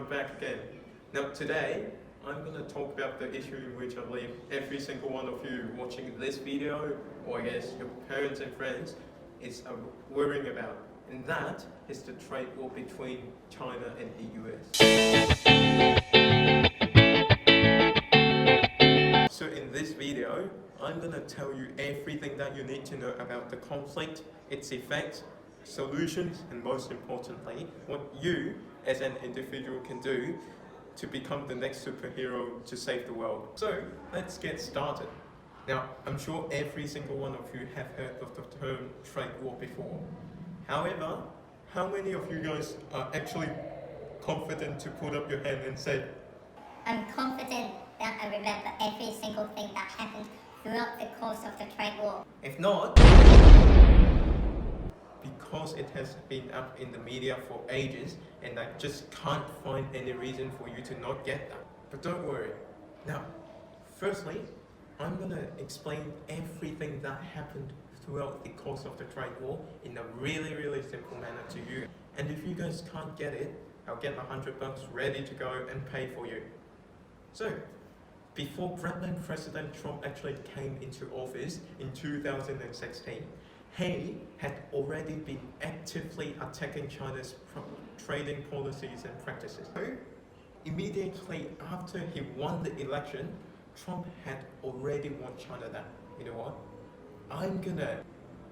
back again. Now today, I'm going to talk about the issue in which I believe every single one of you watching this video, or I guess your parents and friends, is worrying about. And that is the trade war between China and the US. So in this video, I'm going to tell you everything that you need to know about the conflict, its effects, solutions, and most importantly, what you as an individual can do to become the next superhero to save the world. So let's get started. Now, I'm sure every single one of you have heard of the term trade war before. However, how many of you guys are actually confident to put up your hand and say, I'm confident that I remember every single thing that happened throughout the course of the trade war. If not, because it has been up in the media for ages and I just can't find any reason for you to not get that. But don't worry. Now, firstly, I'm going to explain everything that happened throughout the course of the trade war in a really simple manner to you. And if you guys can't get it, I'll get $100 ready to go and pay for you. So, before President Trump actually came into office in 2016, he had already been actively attacking China's trading policies and practices. So, immediately after he won the election, Trump had already warned China that, you know what, I'm gonna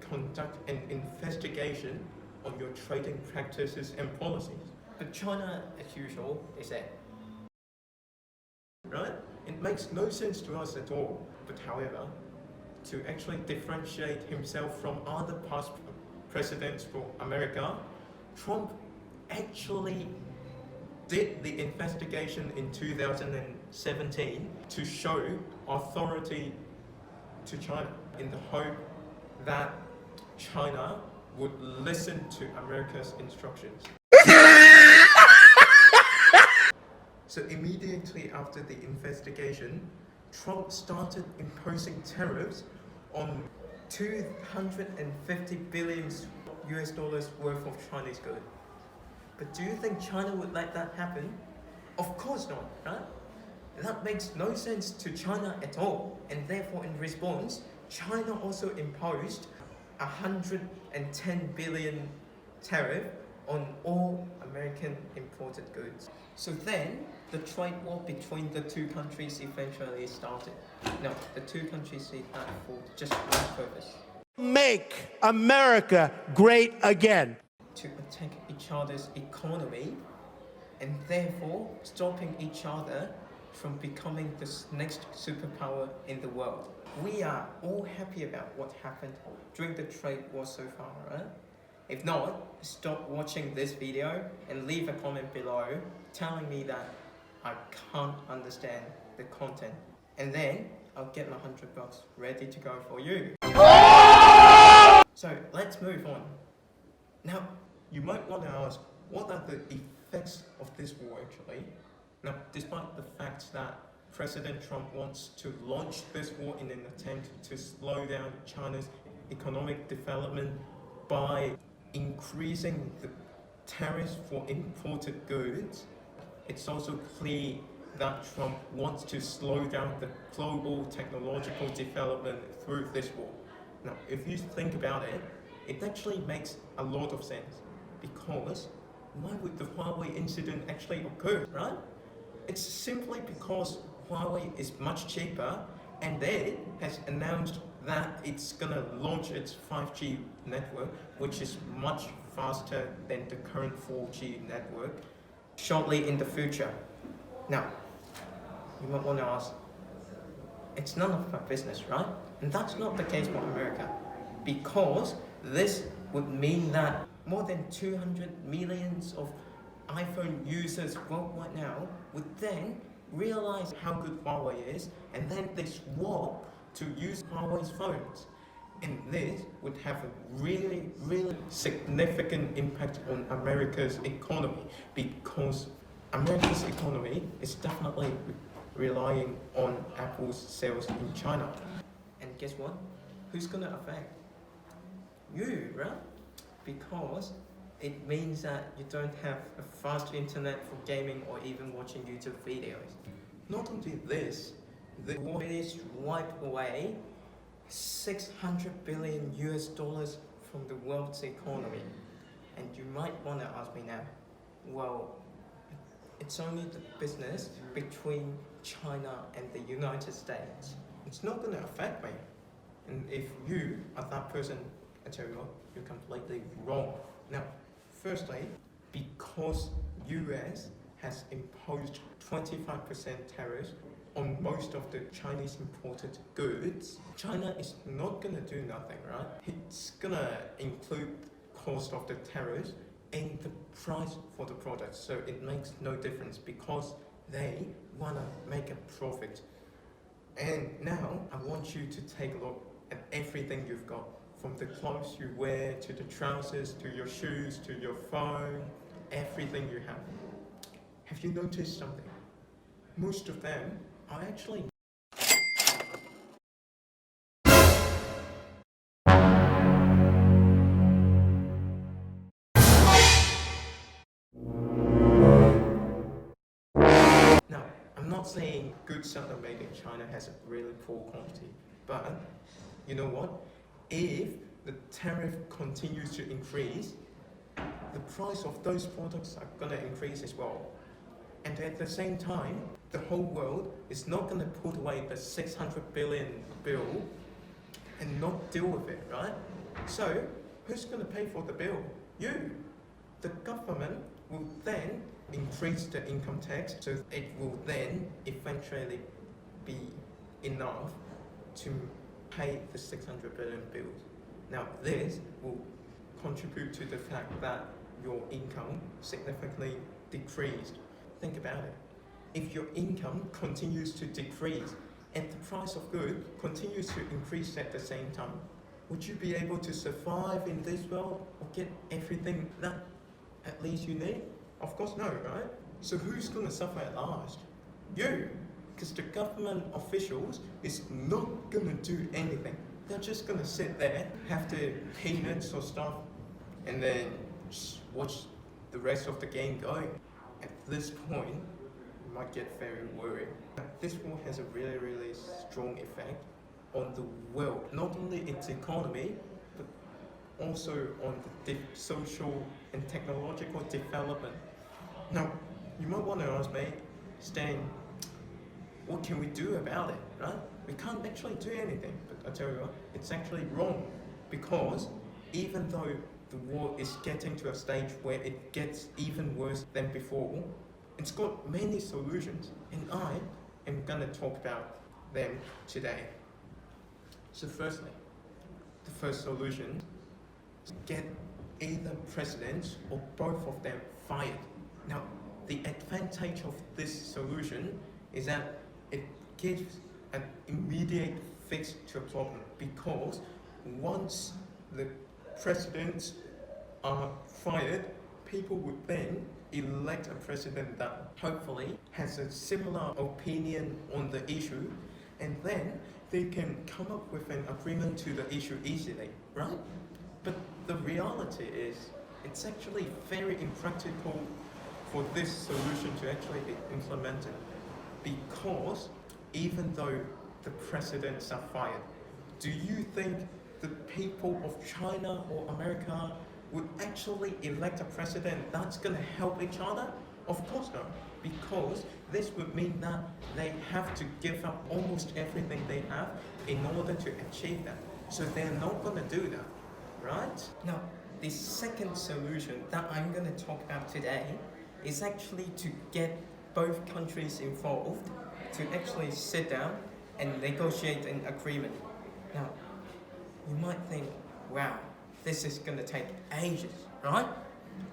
conduct an investigation on your trading practices and policies. But China, as usual, is that, right? It makes no sense to us at all. But however, to actually differentiate himself from other past presidents for America, Trump actually did the investigation in 2017 to show authority to China in the hope that China would listen to America's instructions. So immediately after the investigation, Trump started imposing tariffs on 250 billion US dollars worth of Chinese goods. But do you think China would let that happen? Of course not, right? That makes no sense to China at all. And therefore, in response, China also imposed 110 billion tariff on all American imported goods. So then, the trade war between the two countries eventually started. Now, the two countries did that for just one purpose. Make America great again. To attack each other's economy and therefore stopping each other from becoming the next superpower in the world. We are all happy about what happened during the trade war so far, right? If not, stop watching this video and leave a comment below telling me that I can't understand the content. And then I'll get my $100 ready to go for you. So let's move on. Now, you might want to ask, what are the effects of this war actually? Now, despite the fact that President Trump wants to launch this war in an attempt to slow down China's economic development by increasing the tariffs for imported goods, it's also clear that Trump wants to slow down the global technological development through this war. Now, if you think about it, it actually makes a lot of sense. Because why would the Huawei incident actually occur, right? It's simply because Huawei is much cheaper and it has announced that it's gonna launch its 5G network, which is much faster than the current 4G network, shortly in the future. Now, you might want to ask, it's none of my business, right? And that's not the case for America, because this would mean that more than 200 million of iPhone users worldwide now would then realize how good Huawei is, and then they swap to use Huawei's phones. And this would have a really significant impact on America's economy, because America's economy is definitely relying on Apple's sales in China. And guess what? Who's gonna affect? You, right? Because it means that you don't have a fast internet for gaming or even watching YouTube videos. Not only this, the war is wipe away 600 billion US dollars from the world's economy. And you might want to ask me now, well, it's only the business between China and the United States. It's not going to affect me. And if you are that person, I tell you what, you're completely wrong. Now, firstly, because US has imposed 25% tariffs on most of the Chinese imported goods, China is not going to do nothing, right? It's going to include cost of the tariffs in the price for the product, so it makes no difference because they want to make a profit. And now I want you to take a look at everything you've got, from the clothes you wear to the trousers to your shoes to your phone, everything you have. Have you noticed something? Most of them are actually now, I'm not saying goods that are made in China has a really poor quality, but you know what? If the tariff continues to increase, the price of those products are going to increase as well. And at the same time, the whole world is not going to put away the 600 billion bill and not deal with it, right? So, who's going to pay for the bill? You. The government will then increase the income tax, so it will then eventually be enough to pay the 600 billion bills. Now, this will contribute to the fact that your income significantly decreased. Think about it. If your income continues to decrease and the price of goods continues to increase at the same time, would you be able to survive in this world or get everything that at least you need? Of course no, right? So who's going to suffer at last? You. Because the government officials is not going to do anything. They're just going to sit there, have the peanuts or stuff, and then just watch the rest of the game go. At this point, you might get very worried. This war has a really, really strong effect on the world. Not only its economy, but also on the social and technological development. Now, you might want to ask me, Stan, what can we do about it, right? We can't actually do anything, but I tell you what, it's actually wrong, because even though the war is getting to a stage where it gets even worse than before, it's got many solutions, and I am going to talk about them today. So firstly, the first solution is get either president or both of them fired. Now, the advantage of this solution is that it gives an immediate fix to a problem, because once the presidents are fired, people would then elect a president that hopefully has a similar opinion on the issue, and then they can come up with an agreement to the issue easily, right? But the reality is, it's actually very impractical for this solution to actually be implemented, because even though the presidents are fired, do you think the people of China or America would actually elect a president that's going to help each other? Of course not, because this would mean that they have to give up almost everything they have in order to achieve that. So they're not going to do that, right? Now, the second solution that I'm going to talk about today is actually to get both countries involved to actually sit down and negotiate an agreement. Now, you might think, wow, this is going to take ages, right?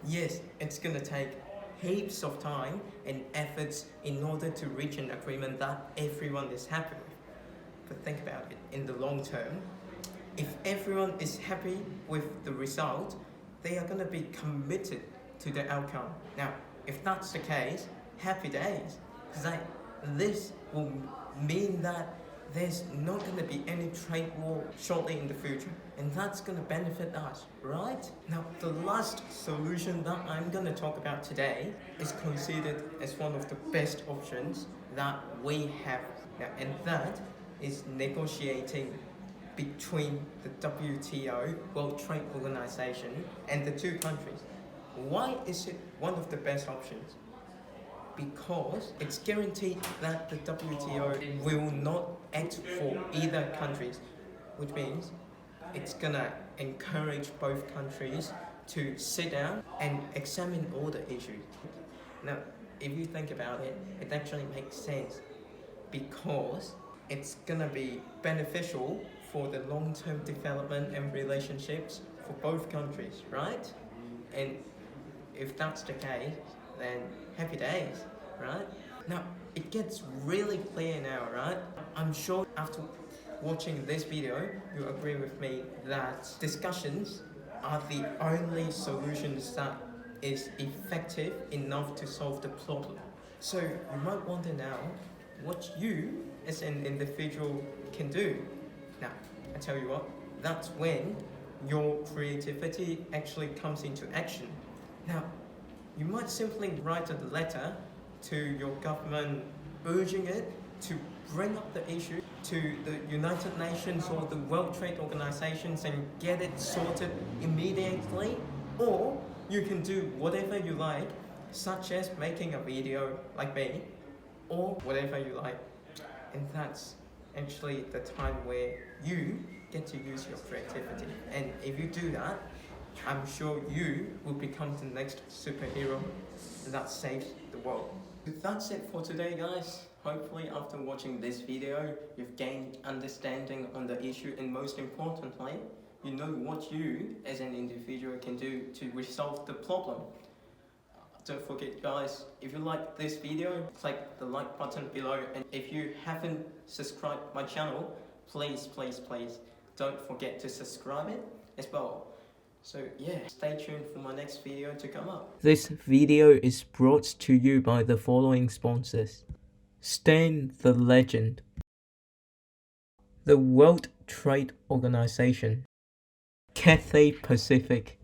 Yes, it's going to take heaps of time and efforts in order to reach an agreement that everyone is happy with. But think about it, in the long term, if everyone is happy with the result, they are going to be committed to the outcome. Now, if that's the case, happy days, because this will mean that there's not going to be any trade war shortly in the future, and that's going to benefit us, right? Now, the last solution that I'm going to talk about today is considered as one of the best options that we have now, and that is negotiating between the WTO, World Trade Organization, and the two countries. Why is it one of the best options? Because it's guaranteed that the WTO will not act for either countries, which means it's gonna encourage both countries to sit down and examine all the issues. Now, if you think about it, it actually makes sense because it's gonna be beneficial for the long-term development and relationships for both countries, right? And if that's the case, then happy days, right? Now, it gets really clear now, right? I'm sure after watching this video, you agree with me that discussions are the only solutions that is effective enough to solve the problem. So you might wonder now what you as an individual can do. Now, I tell you what, that's when your creativity actually comes into action. Now, you might simply write a letter to your government urging it to bring up the issue to the United Nations or the World Trade Organizations and get it sorted immediately. Or you can do whatever you like, such as making a video like me, or whatever you like. And that's actually the time where you get to use your creativity. And if you do that, I'm sure you will become the next superhero that saves the world. So that's it for today, guys. Hopefully after watching this video, you've gained understanding on the issue, and most importantly, you know what you as an individual can do to resolve the problem. Don't forget, guys, if you like this video, click the like button below, and if you haven't subscribed my channel, please don't forget to subscribe it as well. So yeah, stay tuned for my next video to come up. This video is brought to you by the following sponsors: Stan the Legend, the World Trade Organization, Cathay Pacific,